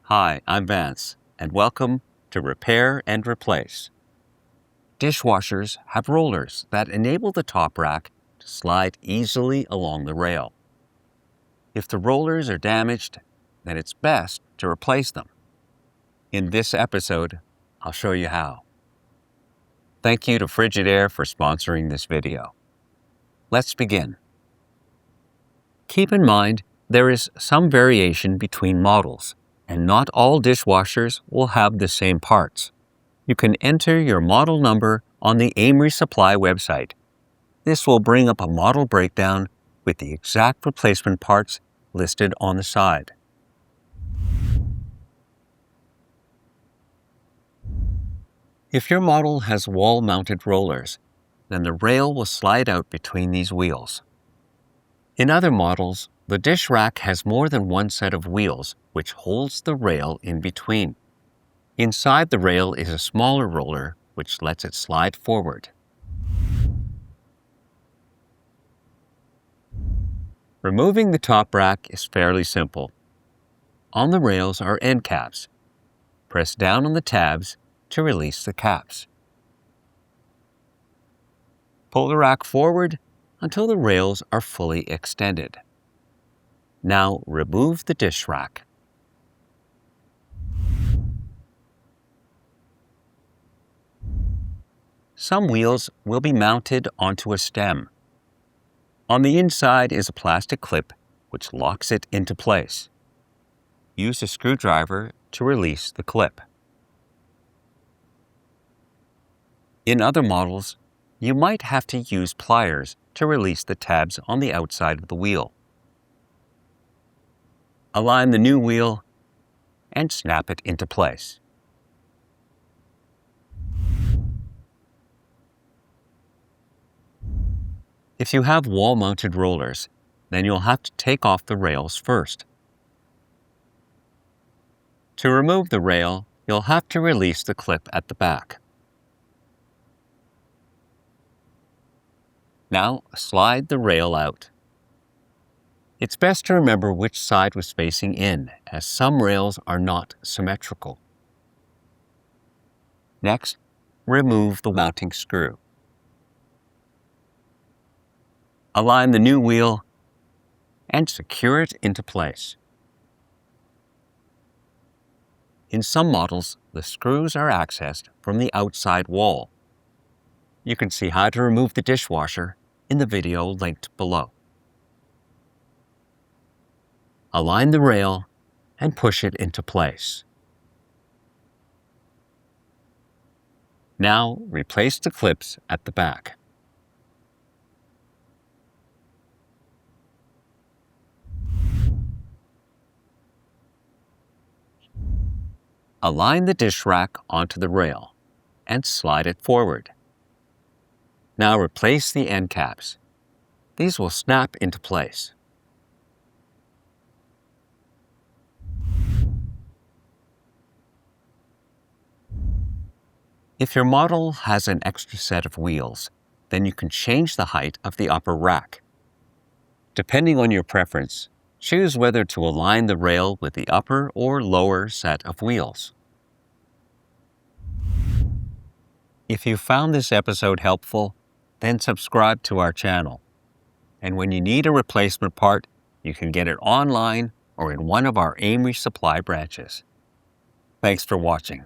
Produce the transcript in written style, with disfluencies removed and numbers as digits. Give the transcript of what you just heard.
Hi, I'm Vance, and welcome to Repair and Replace. Dishwashers have rollers that enable the top rack to slide easily along the rail. If the rollers are damaged, then it's best to replace them. In this episode, I'll show you how. Thank you to Frigidaire for sponsoring this video. Let's begin. Keep in mind, there is some variation between models, and not all dishwashers will have the same parts. You can enter your model number on the AMRE Supply website. This will bring up a model breakdown with the exact replacement parts listed on the side. If your model has wall-mounted rollers, then the rail will slide out between these wheels. In other models, the dish rack has more than one set of wheels which holds the rail in between. Inside the rail is a smaller roller which lets it slide forward. Removing the top rack is fairly simple. On the rails are end caps. Press down on the tabs to release the caps. Pull the rack forward until the rails are fully extended. Now remove the dish rack. Some wheels will be mounted onto a stem. On the inside is a plastic clip which locks it into place. Use a screwdriver to release the clip. In other models, you might have to use pliers to release the tabs on the outside of the wheel. Align the new wheel and snap it into place. If you have wall-mounted rollers, then you'll have to take off the rails first. To remove the rail, you'll have to release the clip at the back. Now slide the rail out. It's best to remember which side was facing in, as some rails are not symmetrical. Next, remove the mounting screw. Align the new wheel and secure it into place. In some models, the screws are accessed from the outside wall. You can see how to remove the dishwasher in the video linked below. Align the rail and push it into place. Now replace the clips at the back. Align the dish rack onto the rail and slide it forward. Now replace the end caps. These will snap into place. If your model has an extra set of wheels, then you can change the height of the upper rack. Depending on your preference, choose whether to align the rail with the upper or lower set of wheels. If you found this episode helpful, then subscribe to our channel. And when you need a replacement part, you can get it online or in one of our AMRE Supply branches. Thanks for watching.